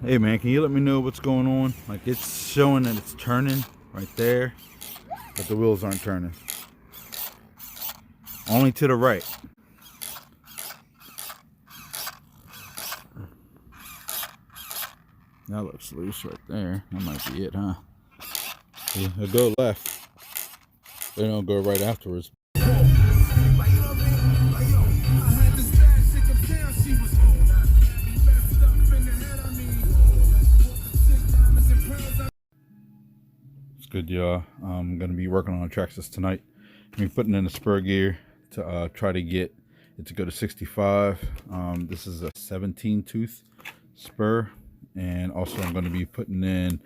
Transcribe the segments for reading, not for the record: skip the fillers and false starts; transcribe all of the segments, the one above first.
Hey man, can you let me know what's going on? Like, it's showing that it's turning right there, but the wheels aren't turning. Only to the right. That looks loose right there. That might be it, huh? Yeah, it'll go left. They don't go right afterwards. It's good, y'all. I'm gonna be working on Traxxas tonight. I'm be putting in a spur gear to try to get it to go to 65. This is a 17 tooth spur, and also I'm going to be putting in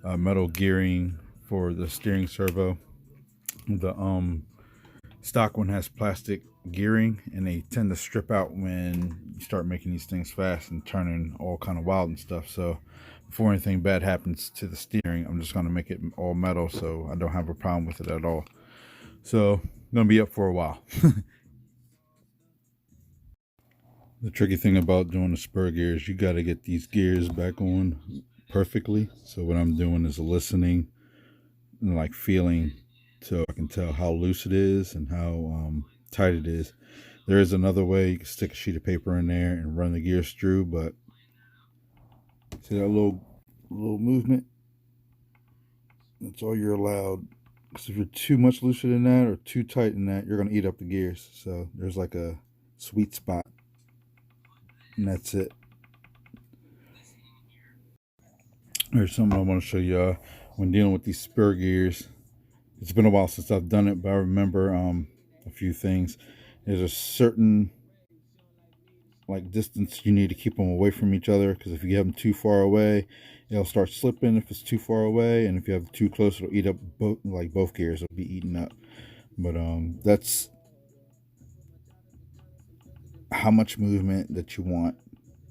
metal gearing for the steering servo. The stock one has plastic gearing, and they tend to strip out when you start making these things fast and turning all kind of wild and stuff. So before anything bad happens to the steering, I'm just going to make it all metal so I don't have a problem with it at all. So I'm going to be up for a while. The tricky thing about doing the spur gear is you got to get these gears back on perfectly. So what I'm doing is listening and like feeling, so I can tell how loose it is and how tight it is. There is another way. You can stick a sheet of paper in there and run the gears through, but see that little movement? That's all you're allowed. Because if you're too much looser than that or too tight than that, you're going to eat up the gears. So there's like a sweet spot. And that's it. There's something I want to show y'all when dealing with these spur gears. It's been a while since I've done it, but I remember a few things. There's a certain like distance you need to keep them away from each other, because if you have them too far away, it'll start slipping if it's too far away, and if you have them too close, it'll eat up both gears will be eaten up. But that's how much movement that you want.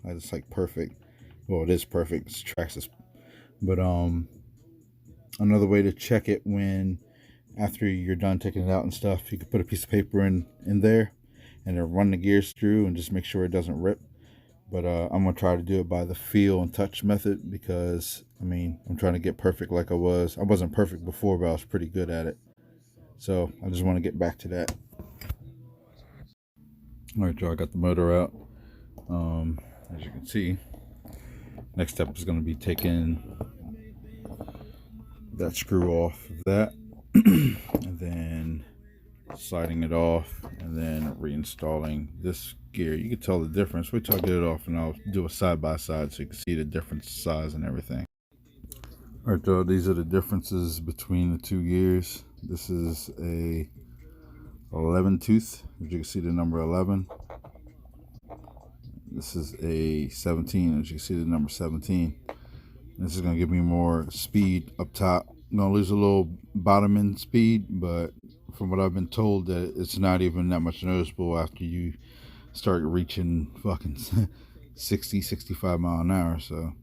It's like perfect. Well, it is perfect. It's Traxxas. But another way to check it, when after you're done taking it out and stuff, you can put a piece of paper in there and then run the gears through and just make sure it doesn't rip. But I'm gonna try to do it by the feel and touch method, because I mean, I'm trying to get perfect like I was. I wasn't perfect before, but I was pretty good at it. So I just want to get back to that. All right, y'all, I got the motor out. As you can see, next step is going to be taking that screw off of that and then sliding it off and then reinstalling this gear. You can tell the difference. Wait till I get it off and I'll do a side by side so you can see the difference in size and everything. All right, y'all, these are the differences between the two gears. This is a 11 tooth, as you can see the number 11. This is a 17, as you can see the number 17. This is going to give me more speed up top. I'm going to lose a little bottom end speed, but from what I've been told, that it's not even that much noticeable after you start reaching fucking 60, 65 mile an hour. So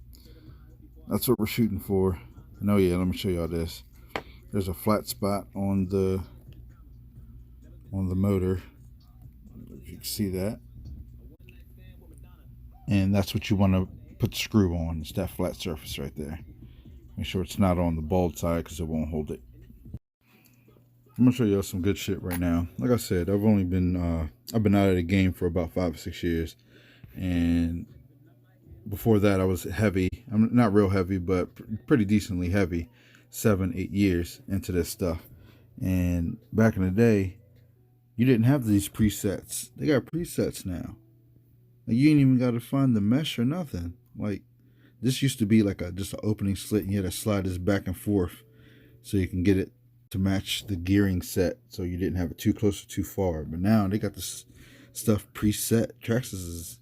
that's what we're shooting for. And oh yeah, let me show y'all this. There's a flat spot on the motor, if you can see that. And that's what you want to put the screw on. It's that flat surface right there. Make sure it's not on the bald side, because it won't hold it. I'm gonna show y'all some good shit right now. Like I said, I've been out of the game for about 5 or 6 years, and before that I was heavy. I'm not real heavy, but pretty decently heavy. 7-8 years into this stuff. And back in the day, you didn't have these presets. They got presets now. Like, you ain't even got to find the mesh or nothing. Like, this used to be like just an opening slit, and you had to slide this back and forth so you can get it to match the gearing set, so you didn't have it too close or too far. But now they got this stuff preset. Traxxas is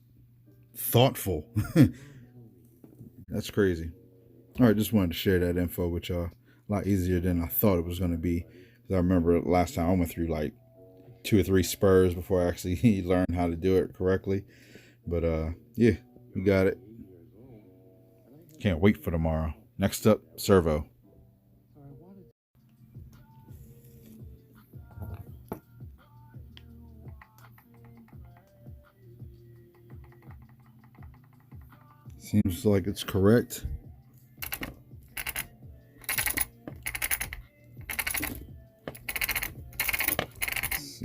thoughtful. That's crazy. All right, just wanted to share that info with y'all. A lot easier than I thought it was going to be. Because I remember last time I went through like 2 or 3 spurs before I actually learned how to do it correctly. But yeah, we got it. Can't wait for tomorrow. Next up, Servo. looks like it's correct.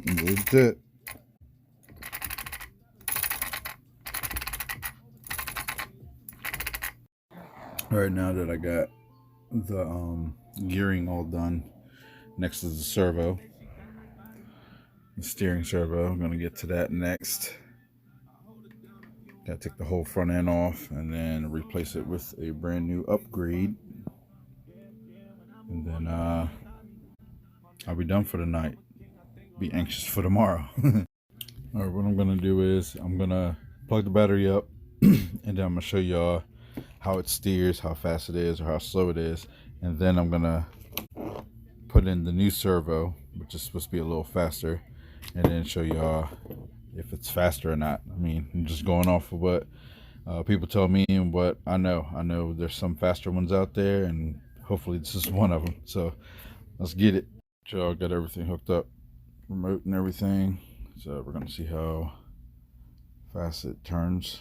Legit. All right, now that I got the gearing all done, next is the servo, the steering servo. I'm gonna get to that next. Gotta take the whole front end off and then replace it with a brand new upgrade, and then I'll be done for the night. Be anxious for tomorrow. All right, what I'm gonna do is I'm gonna plug the battery up and then I'm gonna show y'all how it steers, how fast it is or how slow it is, and then I'm gonna put in the new servo, which is supposed to be a little faster, and then show y'all if it's faster or not. I mean, I'm just going off of what people tell me and what I know. I know there's some faster ones out there, and hopefully this is one of them. So let's get it. Y'all got everything hooked up, remote and everything. So we're gonna see how fast it turns.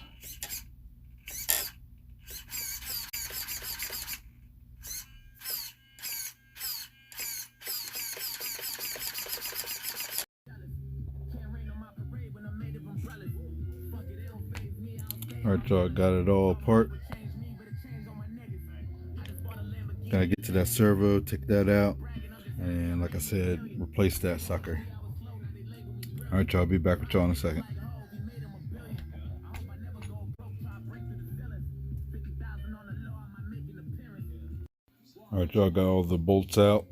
Alright, y'all, got it all apart. Gotta get to that servo, take that out, and like I said, replace that sucker. Alright, y'all, I'll be back with y'all in a second. Alright, y'all, got all the bolts out.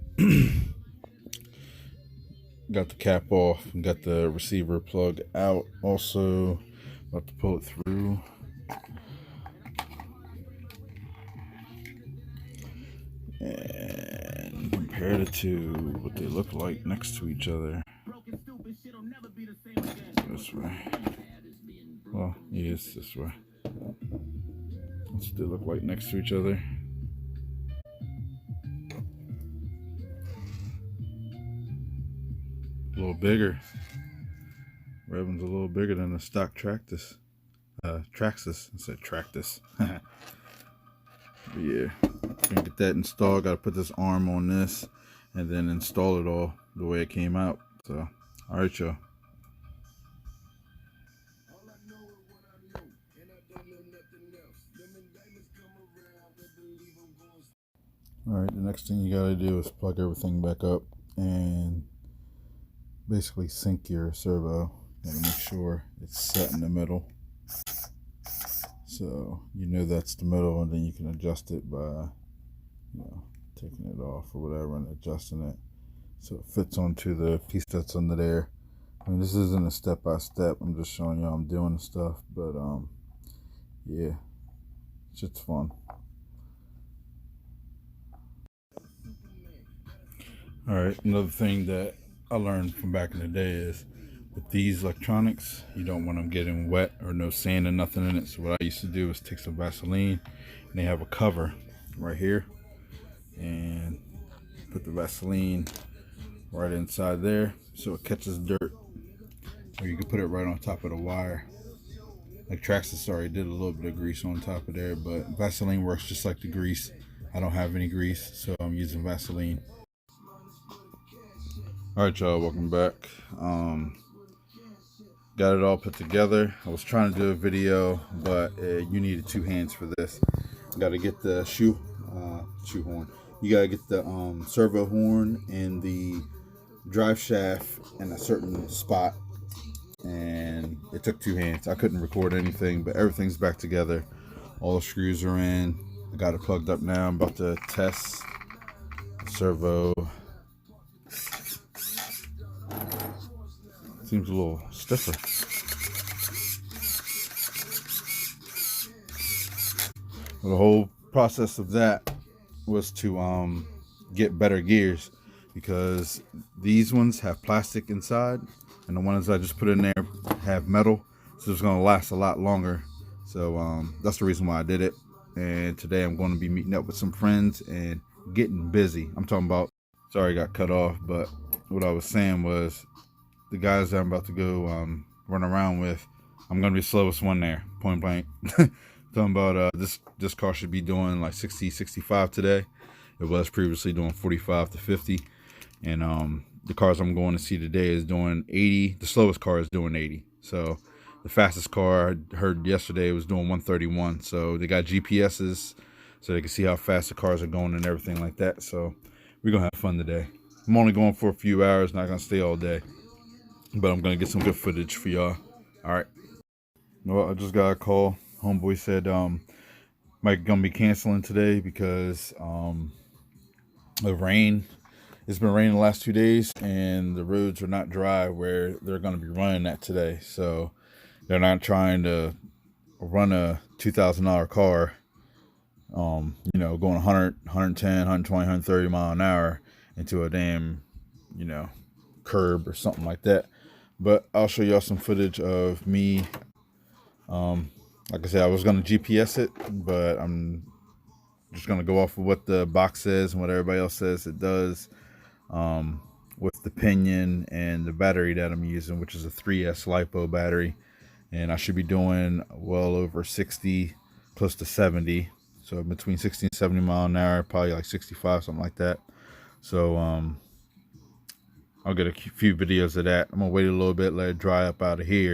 Got the cap off and got the receiver plug out. Also, about to pull it through. And compare the two, what they look like next to each other. This way. Well, yes, this way. What's they look like next to each other? A little bigger. Red one's a little bigger than the stock Traxxas. Traxxas. I said Traxxas. Yeah, gonna get that installed. Gotta put this arm on this and then install it all the way it came out. So, all right, y'all. All right, the next thing you gotta do is plug everything back up and basically sync your servo. Gotta make sure it's set in the middle. So you know that's the middle, and then you can adjust it by, taking it off or whatever and adjusting it so it fits onto the piece that's under there. I mean, this isn't a step-by-step. I'm just showing you how I'm doing the stuff, but yeah, it's just fun. All right, another thing that I learned from back in the day is with these electronics, you don't want them getting wet or no sand or nothing in it. So what I used to do is take some Vaseline, and they have a cover right here, and put the Vaseline right inside there so it catches dirt. Or you can put it right on top of the wire. Like Traxxas already did a little bit of grease on top of there, but Vaseline works just like the grease. I don't have any grease, so I'm using Vaseline. Alright, y'all, welcome back. Got it all put together. I was trying to do a video, but you needed two hands for this. Got to get the shoe horn. You got to get the servo horn and the drive shaft in a certain spot, and it took two hands. I couldn't record anything, but everything's back together. All the screws are in. I got it plugged up now. I'm about to test the servo. Seems a little stiffer. Well, the whole process of that was to get better gears, because these ones have plastic inside and the ones I just put in there have metal, so it's going to last a lot longer. So that's the reason why I did it. And today I'm going to be meeting up with some friends and getting busy. I'm talking about, sorry I got cut off, but what I was saying was the guys that I'm about to go run around with, I'm going to be the slowest one there, point blank. Talking about this car should be doing like 60, 65 today. It was previously doing 45 to 50. And the cars I'm going to see today is doing 80. The slowest car is doing 80. So the fastest car I heard yesterday was doing 131. So they got GPSs so they can see how fast the cars are going and everything like that. So we're going to have fun today. I'm only going for a few hours, not going to stay all day. But I'm going to get some good footage for y'all. All right. Well, I just got a call. Homeboy said might gonna be canceling today because of rain. It's been raining the last 2 days and the roads are not dry where they're going to be running at today. So they're not trying to run a $2,000 car, you know, going 100, 110, 120, 130 mile an hour into a damn, you know, curb or something like that. But I'll show y'all some footage of me. Like I said, I was going to GPS it, but I'm just going to go off of what the box says and what everybody else says it does. With the pinion and the battery that I'm using, which is a 3S LiPo battery, and I should be doing well over 60, close to 70, so between 60 and 70 mile an hour, probably like 65, something like that. So I'll get a few videos of that. I'm gonna wait a little bit, let it dry up out of here,